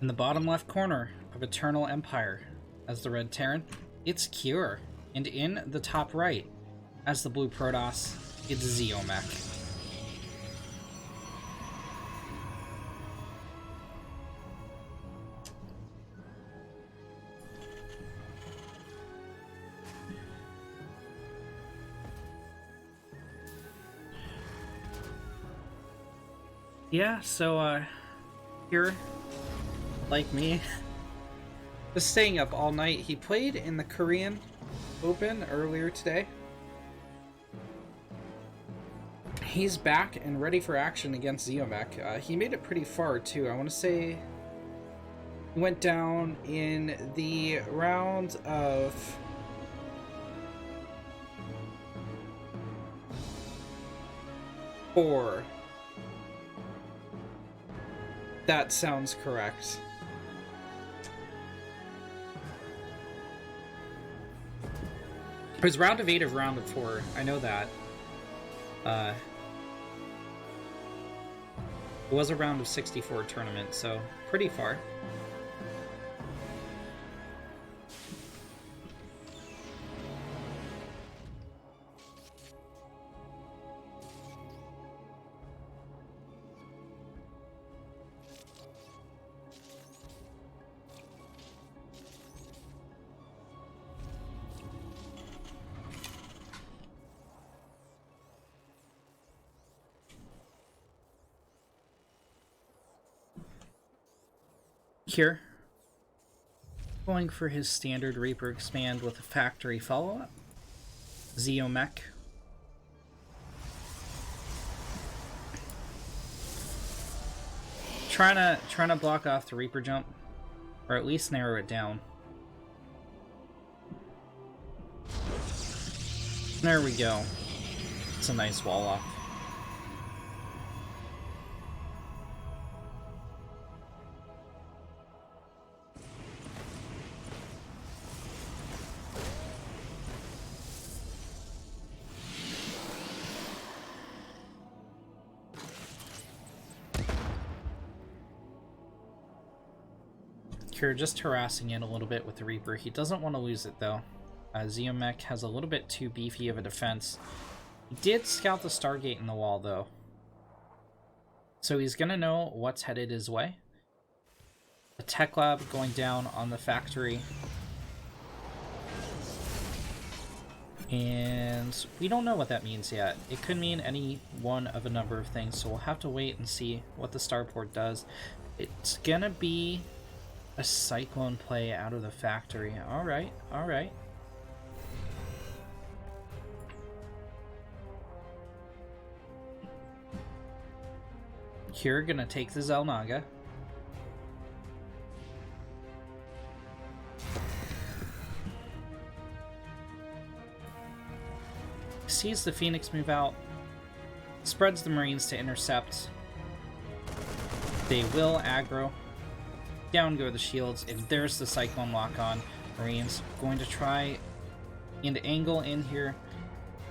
In the bottom left corner of Eternal Empire, as the red Terran, it's Cure. And in the top right, as the blue Protoss, it's Ziomek. Yeah, so, Cure, like me, was staying up all night. He played in the Korean Open earlier today. He's back and ready for action against Ziomek. He made it pretty far, too. I want to say he went down in the round of... four. That sounds correct. It was round of 8 of round of 4. I know that. It was a round of 64 tournament, so pretty far. Here, going for his standard Reaper expand with a factory follow-up. Ziomek. Trying to block off the Reaper jump, or at least narrow it down. There we go. It's a nice wall off. Cure just harassing it a little bit with the Reaper. He doesn't want to lose it though. Ziomek has a little bit too beefy of a defense. He did scout the Stargate in the wall though, so he's gonna know what's headed his way. A tech lab going down on the factory, and we don't know what that means yet. It could mean any one of a number of things, so we'll have to wait and see what the starport does. It's gonna be a Cyclone play out of the factory. Alright, alright. Here, gonna take the Zelnaga. Sees the Phoenix move out. Spreads the Marines to intercept. They will aggro. Down go the shields, and there's the Cyclone lock-on. Marines going to try and angle in here,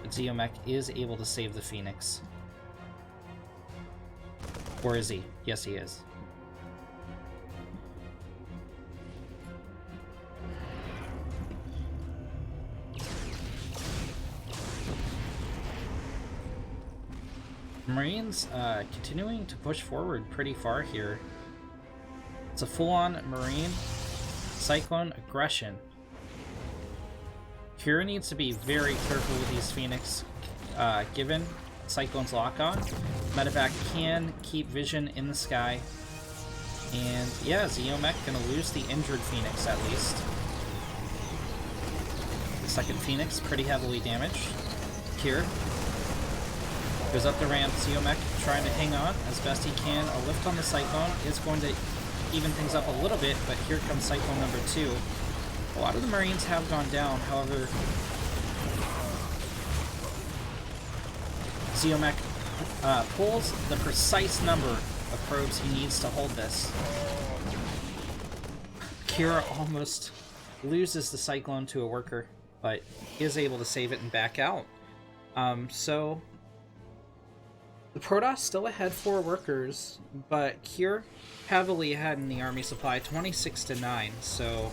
but Ziomek is able to save the Phoenix. Or is he? Yes, he is. Marines continuing to push forward pretty far here. It's a full-on Marine Cyclone aggression. Kira needs to be very careful with these Phoenix, given Cyclone's lock-on. Medevac can keep vision in the sky. And yeah, Ziomek gonna lose the injured Phoenix at least. The second Phoenix pretty heavily damaged. Kira goes up the ramp. Ziomek trying to hang on as best he can. A lift on the Cyclone is going to even things up a little bit, but here comes Cyclone number 2. A lot of the Marines have gone down, however, Ziomek pulls the precise number of probes he needs to hold this. Kira almost loses the Cyclone to a worker, but is able to save it and back out. So The Protoss still ahead 4 workers, but Cure heavily ahead in the army supply, 26-9, so...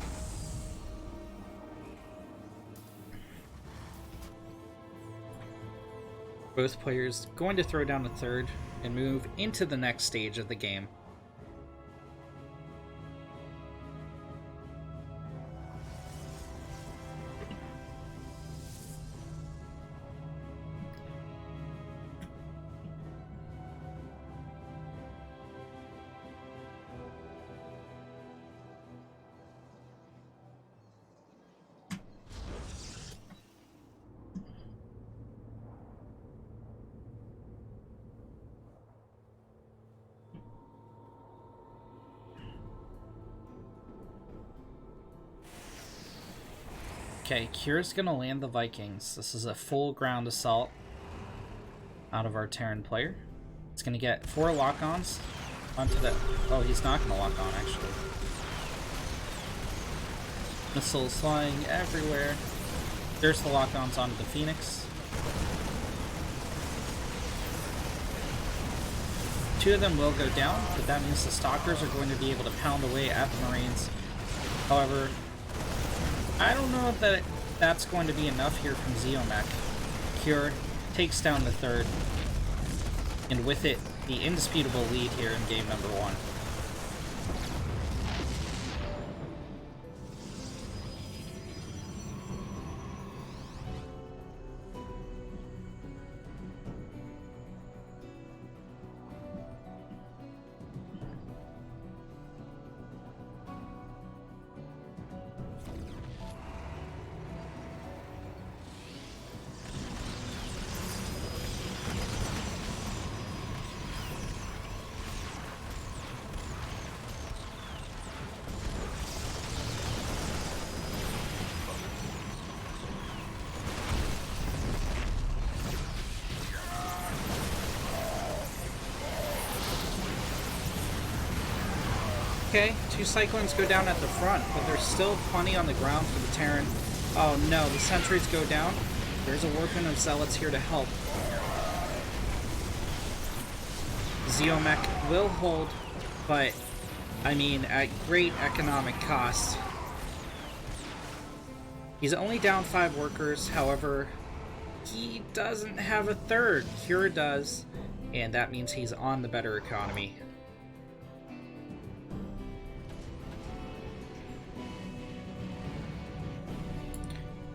both players going to throw down a third and move into the next stage of the game. Okay, Kira's gonna land the Vikings. This is a full ground assault out of our Terran player. It's gonna get 4 lock-ons onto the... oh, he's not gonna lock on, actually. Missiles flying everywhere. There's the lock-ons onto the Phoenix. 2 of them will go down, but that means the Stalkers are going to be able to pound away at the Marines. However, I don't know if that's going to be enough here from Ziomek. Cure takes down the third, and with it, the indisputable lead here in game number 1. Okay, 2 Cyclones go down at the front, but there's still plenty on the ground for the Terran. Oh no, the sentries go down. There's a workman of Zealots here to help. Ziomek will hold, but, I mean, at great economic cost. He's only down 5 workers, however, he doesn't have a third. Cure does, and that means he's on the better economy.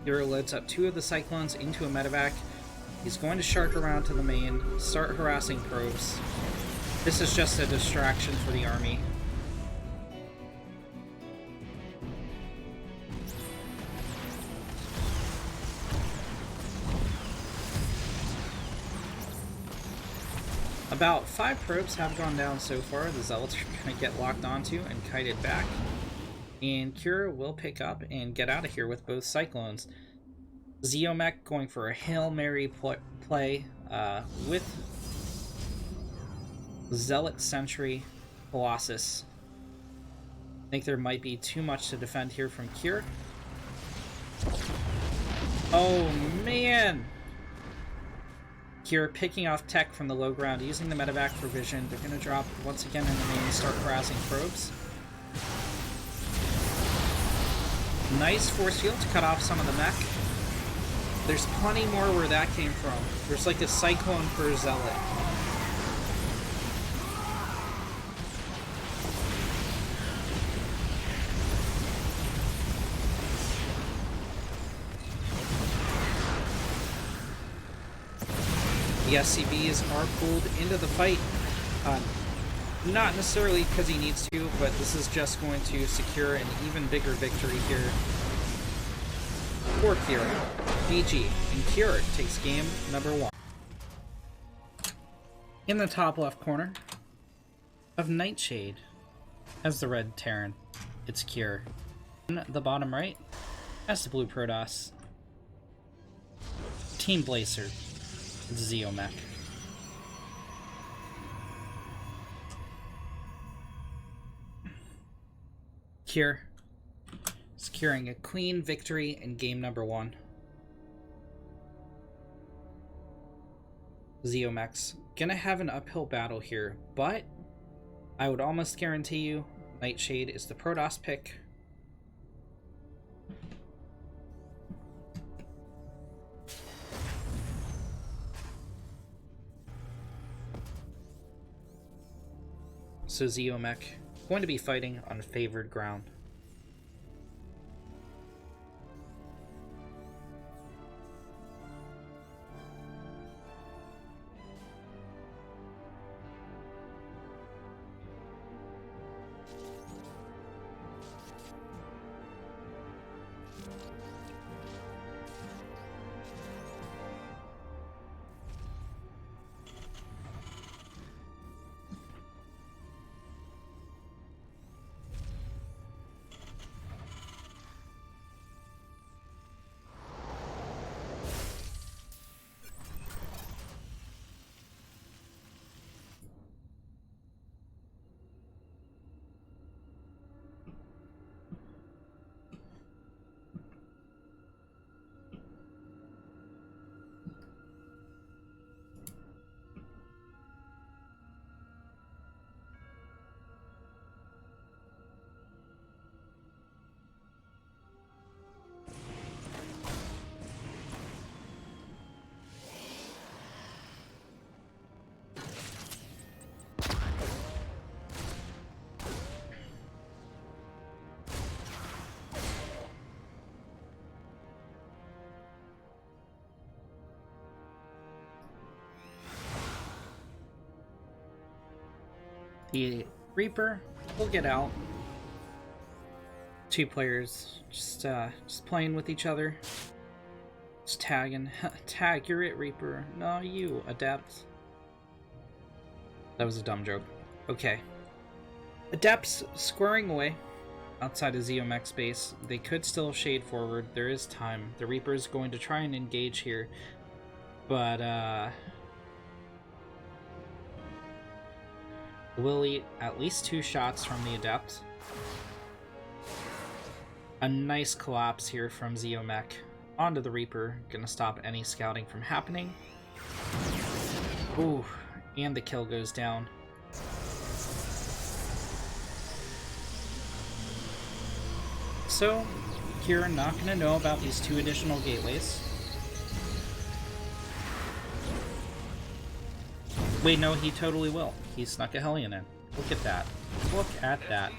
Cure loads up 2 of the Cyclones into a medevac. He's going to shark around to the main, start harassing probes. This is just a distraction for the army. About 5 probes have gone down so far. The Zealots are going to get locked onto and kited back. And Cure will pick up and get out of here with both Cyclones. Ziomek going for a Hail Mary play with Zealot Sentry Colossus. I think there might be too much to defend here from Cure. Oh man! Cure picking off tech from the low ground, using the medevac for vision. They're going to drop once again in the main and start harassing probes. Nice force field to cut off some of the mech. There's plenty more where that came from. There's like a Cyclone per Zealot. The SCVs are pulled into the fight. Not necessarily because he needs to, but this is just going to secure an even bigger victory here for Cure. GG, and Cure takes game number 1. In the top left corner of Nightshade as the red Terran, it's Cure. In the bottom right as the blue Protoss. Team Blazer, it's Ziomek. Cure securing a clean victory in game number 1. Ziomek's gonna have an uphill battle here, but I would almost guarantee you Nightshade is the Protoss pick. So Ziomek going to be fighting on favored ground. The Reaper will get out. Two players just playing with each other. Just tagging. Tag, you're it, Reaper. No, you, Adept. That was a dumb joke. Okay. Adepts squaring away outside of Ziomek's base. They could still shade forward. There is time. The Reaper is going to try and engage here. But, will eat at least 2 shots from the Adept. A nice collapse here from Ziomek onto the Reaper. Gonna stop any scouting from happening. Ooh, and the kill goes down. So, Kira not gonna know about these 2 additional gateways. Wait, no, he totally will. He snuck a Hellion in. Look at that. Look at that.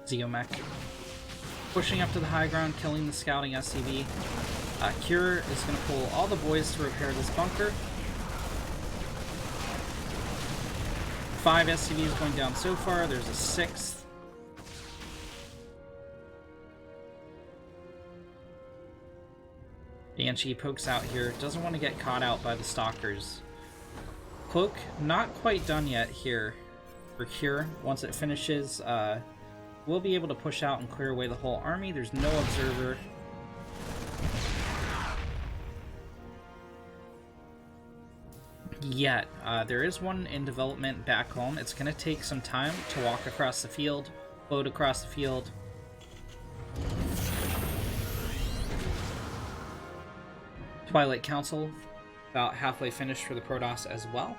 Ziomek pushing up to the high ground, killing the scouting SCV. Cure is going to pull all the boys to repair this bunker. 5 SCVs going down so far. There's a 6th. Banshee pokes out here. Doesn't want to get caught out by the stalkers. Cloak not quite done yet here for Cure. Once it finishes, we'll be able to push out and clear away the whole army. There's no observer. Yet. There is one in development back home. It's going to take some time to walk across the field, float across the field. Twilight Council, about halfway finished for the Protoss as well.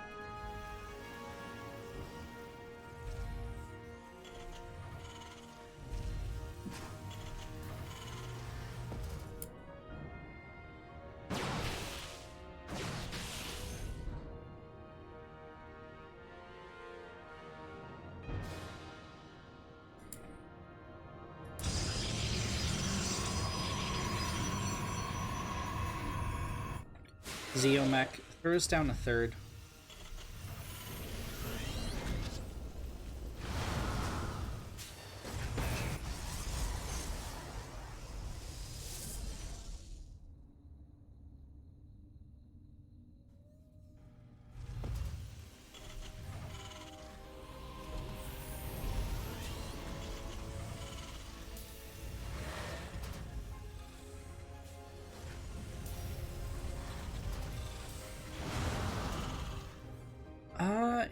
Ziomek throws down a 3rd.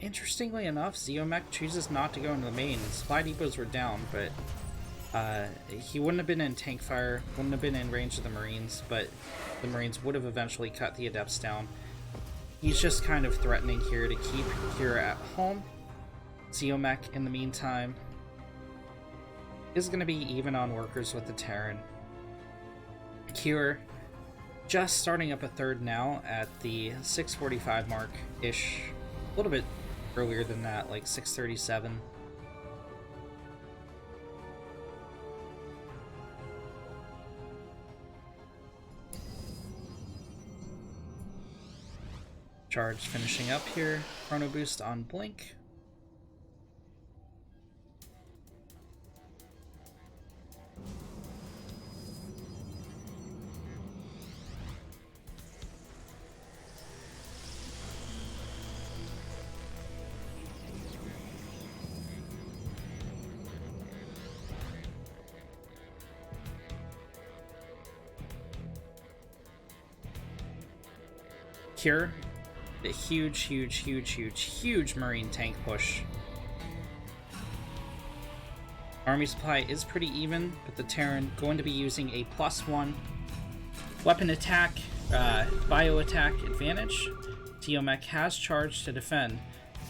Interestingly enough, Ziomek chooses not to go into the main. Supply depots were down, but he wouldn't have been in tank fire, wouldn't have been in range of the Marines, but the Marines would have eventually cut the Adepts down. He's just kind of threatening here to keep Kira at home. Ziomek, in the meantime, is going to be even on workers with the Terran. Kira just starting up a third now at the 6:45 mark-ish. A little bit earlier than that, like 6:37. Charge finishing up here. Chrono boost on Blink. Cure. A huge Marine tank push. Army supply is pretty even, but the Terran going to be using a +1 weapon attack, bio attack advantage. Ziomek has charged to defend,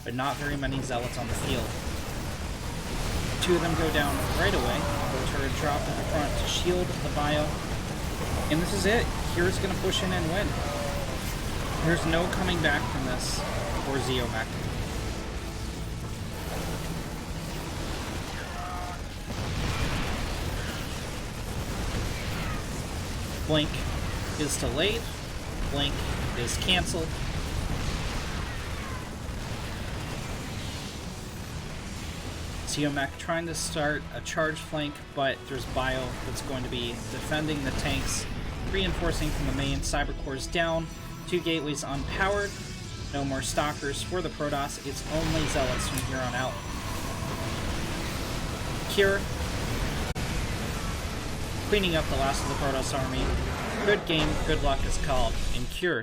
but not very many zealots on the field. Two of them go down right away. The turret drop at the front to shield the bio. And this is it. Kira's going to push in and win. There's no coming back from this for Ziomek. Blink is delayed. Blink is cancelled. Ziomek trying to start a charge flank, but there's bio that's going to be defending the tanks, reinforcing from the main. Cyber Core's down. 2 gateways unpowered. No more stalkers for the Protoss. It's only zealots from here on out. Cure. Cleaning up the last of the Protoss army. Good game, good luck is called, and Cure